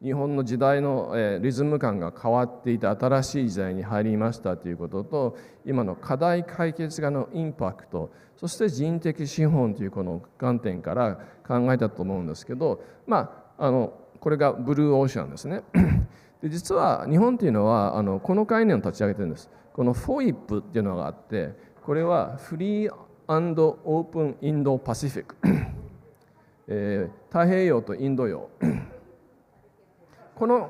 日本の時代のリズム感が変わっていて新しい時代に入りましたということと、今の課題解決側のインパクト、そして人的資本というこの観点から考えたと思うんですけど、これがブルーオーシャンですね。で実は日本というのはこの概念を立ち上げてるんです。この FOIP っていうのがあって、これはフリー&オープンインドパシフィック、太平洋とインド洋この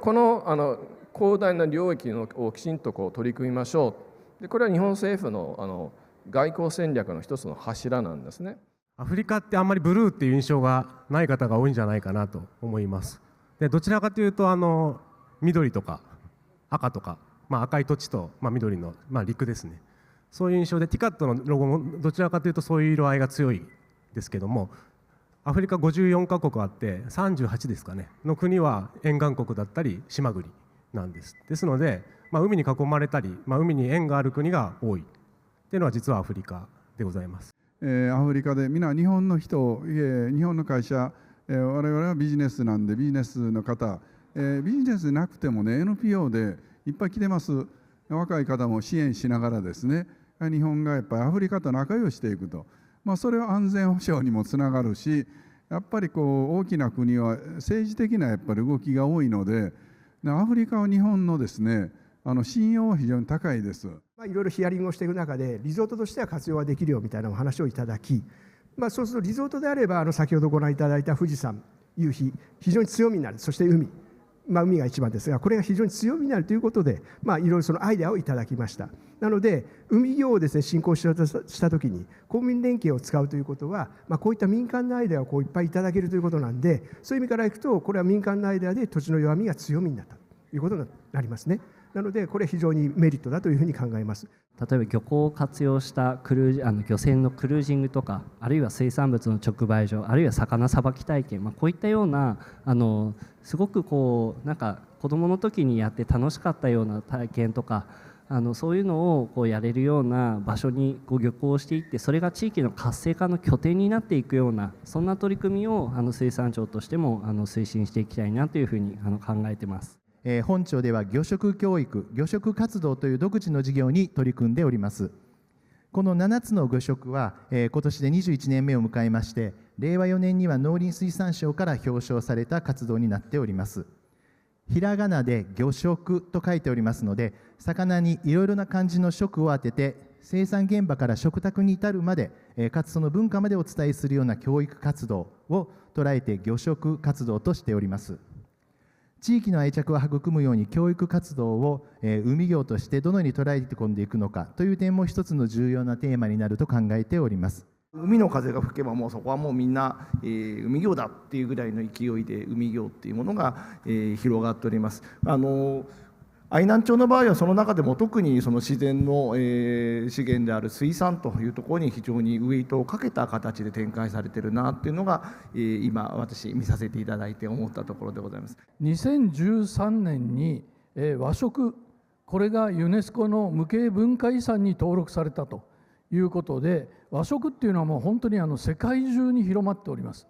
広大な領域をきちんと取り組みましょう。でこれは日本政府の外交戦略の一つの柱なんですね。アフリカってあんまりブルーっていう印象がない方が多いんじゃないかなと思います。でどちらかというと緑とか赤とか、赤い土地と、緑の、陸ですね。そういう印象で、ティカットのロゴもどちらかというとそういう色合いが強いですけども、アフリカ54カ国あって38ですかねの国は沿岸国だったり島国なんです。ですので、海に囲まれたり、海に縁がある国が多いっていうのは実はアフリカでございます。アフリカで皆日本の人、日本の会社、我々はビジネスなんでビジネスの方、ビジネスなくてもね NPO でいっぱい来てます。若い方も支援しながらですね、日本がやっぱりアフリカと仲良くしていくと、それは安全保障にもつながるし、やっぱり大きな国は政治的なやっぱり動きが多いので、アフリカは日本のですね信用は非常に高いです。いろいろヒアリングをしていく中でリゾートとしては活用ができるよみたいなお話をいただき、そうするとリゾートであれば先ほどご覧いただいた富士山、夕日、非常に強みになる。そして海、海が一番ですが、これが非常に強みになるということで、いろいろそのアイデアをいただきました。なので海業をですね振興したときに公民連携を使うということは、こういった民間のアイデアをいっぱいいただけるということなんで、そういう意味からいくとこれは民間のアイデアで土地の弱みが強みになったということになりますね。なのでこれは非常にメリットだというふうに考えます。例えば漁港を活用した漁船のクルージングとか、あるいは水産物の直売所、あるいは魚さばき体験、こういったようなすごくなんか子どもの時にやって楽しかったような体験とか、そういうのをやれるような場所に漁港をしていって、それが地域の活性化の拠点になっていくような、そんな取り組みを水産庁としても推進していきたいなというふうに考えています。本庁では魚食教育、魚食活動という独自の事業に取り組んでおります。この7つの魚食は、今年で21年目を迎えまして、令和4年には農林水産省から表彰された活動になっております。ひらがなで魚食と書いておりますので、魚にいろいろな漢字の食を当てて、生産現場から食卓に至るまで、かつその文化までお伝えするような教育活動を捉えて魚食活動としております。地域の愛着を育むように教育活動を海業としてどのように捉えて込んでいくのかという点も一つの重要なテーマになると考えております。海の風が吹けばもうそこはもうみんな、海業だっていうぐらいの勢いで海業っていうものが、広がっております。愛南町の場合はその中でも特にその自然の、資源である水産というところに非常にウエイトをかけた形で展開されているなっていうのが、今私見させていただいて思ったところでございます。2013年に、和食、これがユネスコの無形文化遺産に登録されたということで、和食っていうのはもう本当に世界中に広まっております。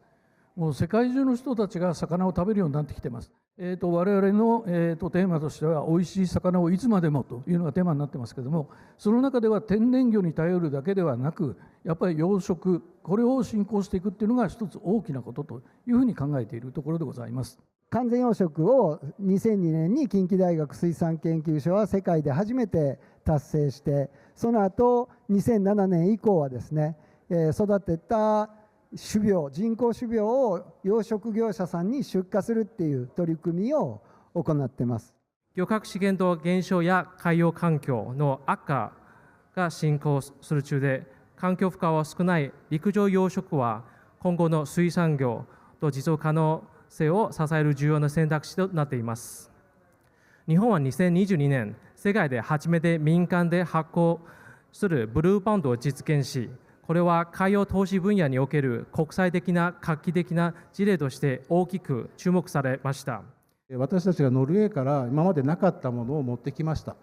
もう世界中の人たちが魚を食べるようになってきてます。我々の、テーマとしては、おいしい魚をいつまでもというのがテーマになってますけども、その中では天然魚に頼るだけではなく、やっぱり養殖、これを進行していくっていうのが一つ大きなことというふうに考えているところでございます。完全養殖を2002年に近畿大学水産研究所は世界で初めて達成して、その後2007年以降はですね、育てた種苗、人工種苗を養殖業者さんに出荷するっていう取り組みを行っています。漁獲資源の減少や海洋環境の悪化が進行する中で、環境負荷は少ない陸上養殖は今後の水産業と持続可能性を支える重要な選択肢となっています。日本は2022年、世界で初めて民間で発行するブルーバンドを実現し、これは海洋投資分野における国際的な画期的な事例として大きく注目されました。私たちがノルウェーから今までなかったものを持ってきました。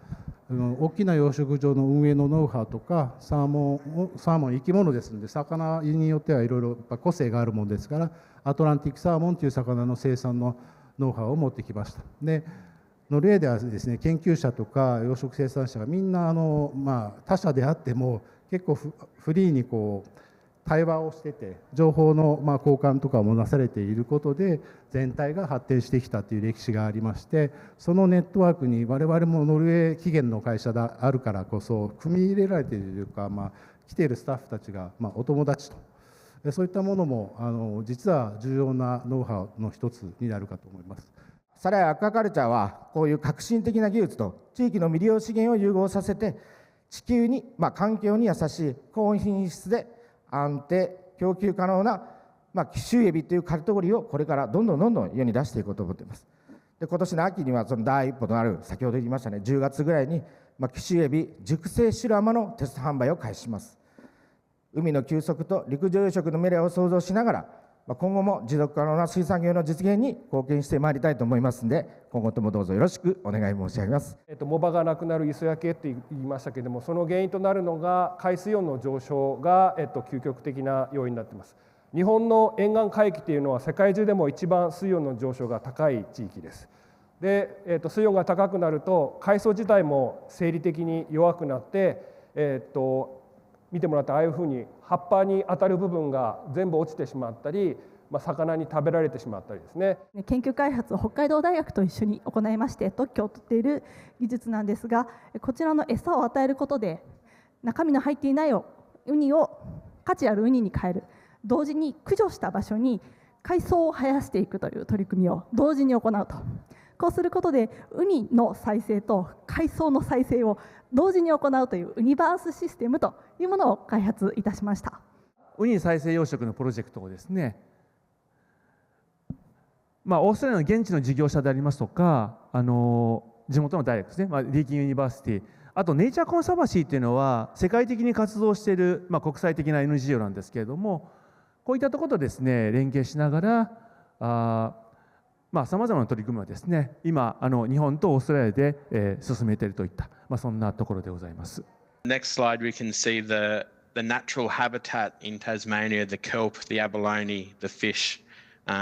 大きな養殖場の運営のノウハウとか、サーモン生き物ですので、魚によってはいろいろ個性があるものですから、アトランティックサーモンという魚の生産のノウハウを持ってきました。でノルウェーではですね、研究者とか養殖生産者がみんな他社であっても結構フリーに対話をしてて、情報の交換とかもなされていることで全体が発展してきたという歴史がありまして、そのネットワークに我々もノルウェー起源の会社であるからこそ組み入れられているというか、来ているスタッフたちがお友達と、そういったものも実は重要なノウハウの一つになるかと思います。サラヤアクアカルチャーはこういう革新的な技術と地域の未利用資源を融合させて、地球に、環境に優しい高品質で安定供給可能な、紀州エビというカテゴリーをこれからどんどん世に出していこうと思っています。で今年の秋にはその第一歩となる、先ほど言いましたね、10月ぐらいに、紀州エビ熟成白浜のテスト販売を開始します。海の休息と陸上養殖の未来を創造しながら、今後も持続可能な水産業の実現に貢献してまいりたいと思いますので、今後ともどうぞよろしくお願い申し上げます。藻場がなくなる磯焼けって言いましたけれども、その原因となるのが海水温の上昇が、究極的な要因になっています。日本の沿岸海域というのは世界中でも一番水温の上昇が高い地域です。で、水温が高くなると海藻自体も生理的に弱くなって、見てもらったああいうふうに葉っぱに当たる部分が全部落ちてしまったり、魚に食べられてしまったりですね。研究開発を北海道大学と一緒に行いまして特許を取っている技術なんですが、こちらの餌を与えることで中身の入っていないウニを価値あるウニに変える、同時に駆除した場所に海藻を生やしていくという取り組みを同時に行うと。こうすることでウニの再生と海藻の再生を同時に行うというウニバースシステムというものを開発いたしました。ウニ再生養殖のプロジェクトをですね、オーストラリアの現地の事業者でありますとか、地元の大学ですね、リーキングユニバーシティ、あとネイチャーコンサバシーっていうのは世界的に活動している、国際的な NGO なんですけれども、こういったところとですね連携しながらさまざまな取り組みはですね今日本とオーストラリアで、進めているといった、そんなところでございます。Next slide, we can see the natural habitat in Tasmania, the kelp, the abalone, the fish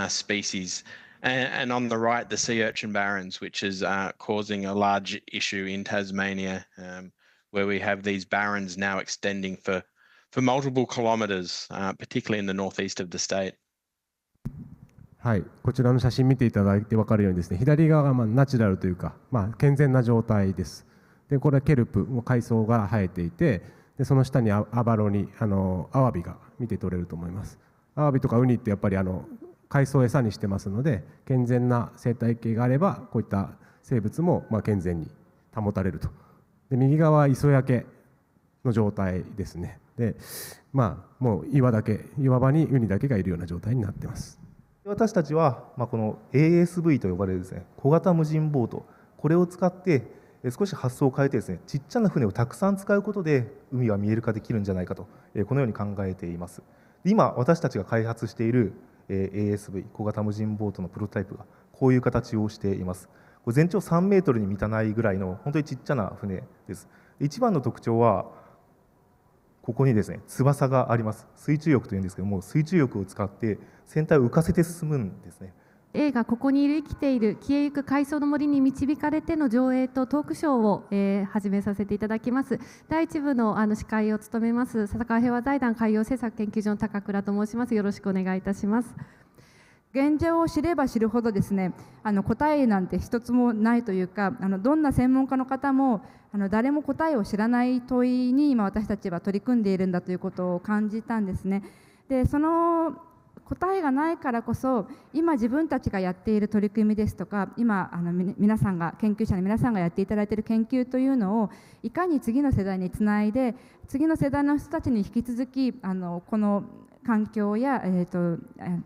species. And on the right, the sea urchin barrens, which is causing a large issue in Tasmania, where we have these barrens now extending for multiple kilometres, particularly in the northeast of the state. はい、こちらの写真見ていただいて分かるようにですね、左側がナチュラルというか、健全な状態です。でこれはケルプ、海藻が生えていて、でその下にアバロにアワビが見て取れると思います。アワビとかウニってやっぱり海藻を餌にしてますので、健全な生態系があればこういった生物も健全に保たれると。で右側は磯焼けの状態ですね。でもう岩場にウニだけがいるような状態になっています。私たちは、この ASV と呼ばれるですね、小型無人ボート、これを使って少し発想を変えてですね、ちっちゃな船をたくさん使うことで海が見える化できるんじゃないかと、このように考えています。今私たちが開発している ASV 小型無人ボートのプロトタイプがこういう形をしています。これ全長3メートルに満たないぐらいの本当にちっちゃな船です。一番の特徴はここにですね翼があります。水中翼というんですけども、水中翼を使って船体を浮かせて進むんですね。映画「ここにいる生きている消えゆく海藻の森に導かれて」の上映とトークショーを、始めさせていただきます。第1部の司会を務めます笹川平和財団海洋政策研究所の高倉と申します。よろしくお願いいたします。現状を知れば知るほどですね、答えなんて一つもないというか、どんな専門家の方も誰も答えを知らない問いに今私たちは取り組んでいるんだということを感じたんですね。でその答えがないからこそ今自分たちがやっている取り組みですとか、今皆さんが研究者の皆さんがやっていただいている研究というのをいかに次の世代につないで、次の世代の人たちに引き続きこの環境や、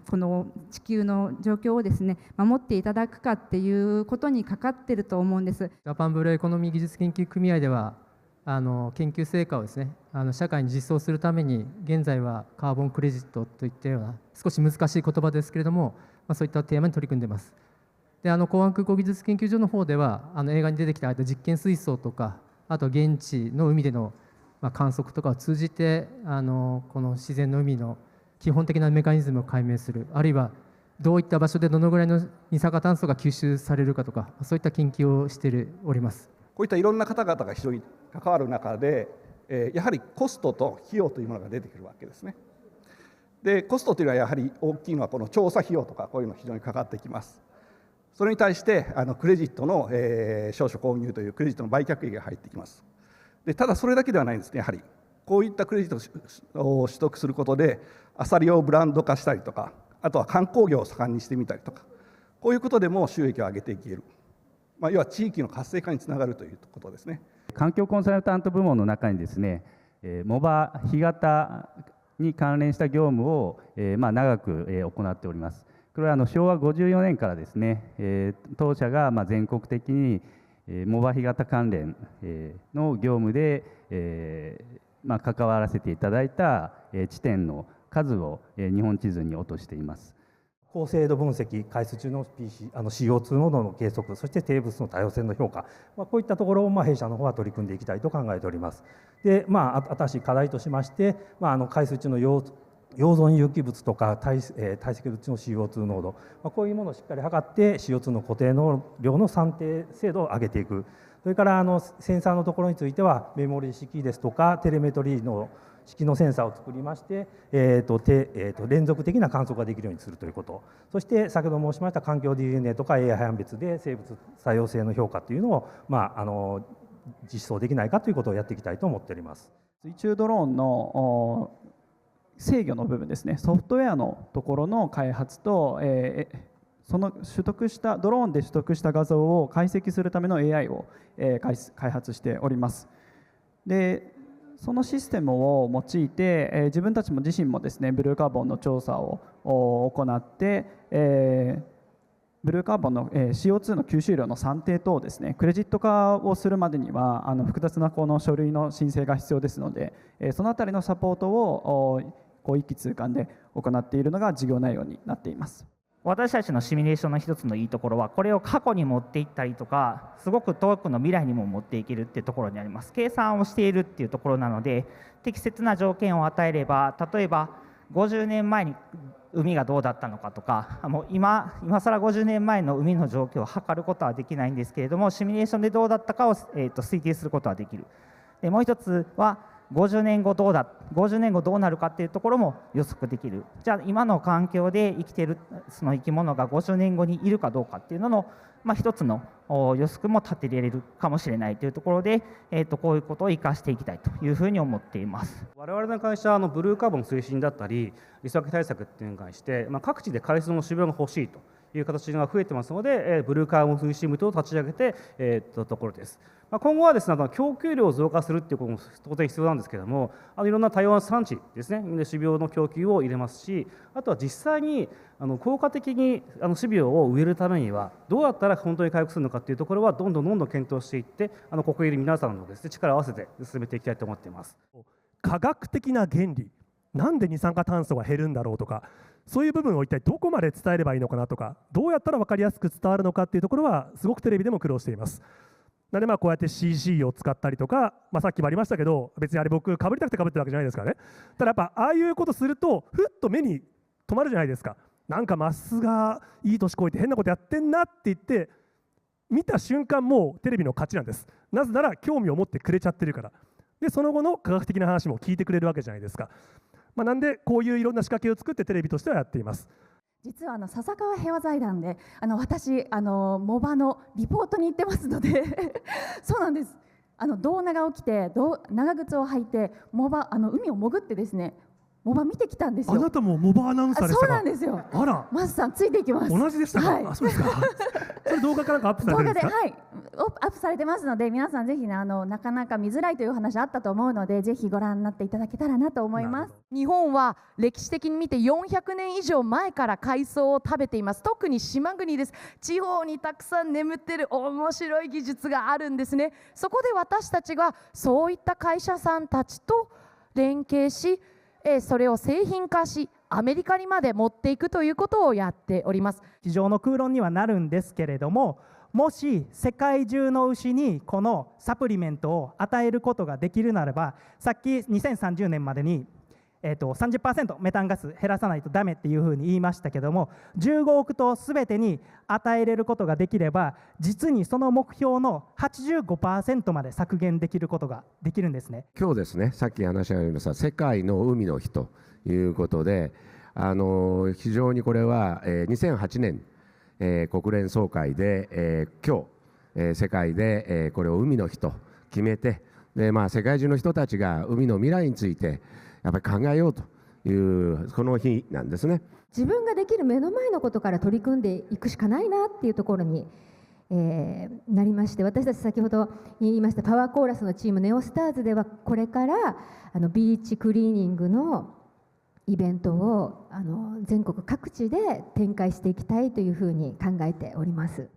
この地球の状況をですね守っていただくかっていうことにかかっていると思うんです。ジャパンブルーエコノミー技術研究組合では研究成果をですね社会に実装するために現在はカーボンクレジットといったような少し難しい言葉ですけれども、そういったテーマに取り組んでいます。で港湾空港技術研究所の方では映画に出てきた実験水槽とか、あと現地の海での観測とかを通じてこの自然の海の基本的なメカニズムを解明する、あるいはどういった場所でどのぐらいの二酸化炭素が吸収されるかとか、そういった研究をしております。こういったいろんな方々が非常に関わる中で、やはりコストと費用というものが出てくるわけですね。でコストというのはやはり大きいのはこの調査費用とかこういうの非常にかかってきます。それに対してクレジットの、証書購入というクレジットの売却益が入ってきます。でただそれだけではないんですね。やはりこういったクレジットを取得することでアサリをブランド化したりとか、あとは観光業を盛んにしてみたりとか、こういうことでも収益を上げていける、要は地域の活性化につながるということですね。環境コンサルタント部門の中にですね、モバ干潟に関連した業務を長く行っております。これは昭和54年からですね、当社が全国的にモバ干潟関連の業務で関わらせていただいた地点の数を日本地図に落としています。高精度分析、海水中の CO2 濃度の計測、そして生物の多様性の評価、こういったところを弊社の方は取り組んでいきたいと考えております。で、新しい課題としまして、海水中の溶存有機物とか堆積物の CO2 濃度、こういうものをしっかり測って CO2 の固定の量の算定精度を上げていく。それからセンサーのところについてはメモリ式ですとかテレメトリーの式のセンサーを作りまして、連続的な観測ができるようにするということ、そして先ほど申しました環境 DNA とか AI 判別で生物多様性の評価というのを、実装できないかということをやっていきたいと思っております。水中ドローンの制御の部分ですね、ソフトウェアのところの開発と、そのドローンで取得した画像を解析するための AI を開発しております。でそのシステムを用いて、自分たちも自身もですねブルーカーボンの調査を行って、ブルーカーボンの CO2 の吸収量の算定等をですねクレジット化をするまでには複雑なこの書類の申請が必要ですので、そのあたりのサポートを一気通貫で行っているのが事業内容になっています。私たちのシミュレーションの一つのいいところは、これを過去に持っていったりとか、すごく遠くの未来にも持っていけるっていうところにあります。計算をしているっていうところなので、適切な条件を与えれば、例えば50年前に海がどうだったのかとか、もう今更50年前の海の状況を測ることはできないんですけれども、シミュレーションでどうだったかを推定することはできる。でもう一つは50年後どうなるかっていうところも予測できる。じゃあ今の環境で生きているその生き物が50年後にいるかどうかっていうのの、一つの予測も立てられるかもしれないというところで、こういうことを生かしていきたいというふうに思っています。我々の会社はブルーカーボン推進だったりリスク対策っていうのに関して、各地で海水の指標が欲しいという形が増えてますので、ブルーカーボン推進部等を立ち上げてところです。今後はですね、供給量を増加するということも当然必要なんですけれども、いろんな多様な産地ですね、種苗の供給を入れますし、あとは実際に効果的に種苗を植えるためにはどうやったら本当に回復するのかというところはどんどん検討していって、ここにいる皆さんのですね、力を合わせて進めていきたいと思っています。科学的な原理、なんで二酸化炭素が減るんだろうとか、そういう部分を一体どこまで伝えればいいのかなとか、どうやったら分かりやすく伝わるのかっていうところはすごくテレビでも苦労しています。なのでこうやって CG を使ったりとか、さっきもありましたけど、別にあれ僕かぶりたくてかぶってるわけじゃないですからね。ただやっぱああいうことするとふっと目に留まるじゃないですか。なんかマスがいい年こいて変なことやってんなって言って見た瞬間もうテレビの勝ちなんです。なぜなら興味を持ってくれちゃってるから。でその後の科学的な話も聞いてくれるわけじゃないですか。なんでこういういろんな仕掛けを作ってテレビとしてはやっています。実は笹川平和財団で私モバのリポートに行ってますのでそうなんです。胴長を着て長靴を履いて海を潜ってですねモバ見てきたんですよ。あなたもモバアナウンサーでしたか。そうなんですよ。あら、マスさんついていきます。同じでしたか。はい、あ、そうですか。それ動画かなんかアップされてるんですか。動画で、アップされてますので、皆さんぜひねなかなか見づらいという話あったと思うので、ぜひご覧になっていただけたらなと思います。日本は歴史的に見て400年以上前から海藻を食べています。特に島国です。地方にたくさん眠ってる面白い技術があるんですね。そこで私たちがそういった会社さんたちと連携し、それを製品化しアメリカにまで持っていくということをやっております。机上の空論にはなるんですけれども、もし世界中の牛にこのサプリメントを与えることができるならば、さっき2030年までに30% メタンガス減らさないとダメっていうふうに言いましたけども、15億頭すべてに与えれることができれば、実にその目標の 85% まで削減できることができるんですね。今日ですね、さっき話がありました世界の海の日ということで、非常にこれは、2008年、国連総会で、今日、世界で、これを海の日と決めて、で世界中の人たちが海の未来についてやっぱり考えようというこの日なんですね。自分ができる目の前のことから取り組んでいくしかないなっていうところに、なりまして、私たち先ほど言いましたパワーコーラスのチームネオスターズではこれからビーチクリーニングのイベントを全国各地で展開していきたいというふうに考えております。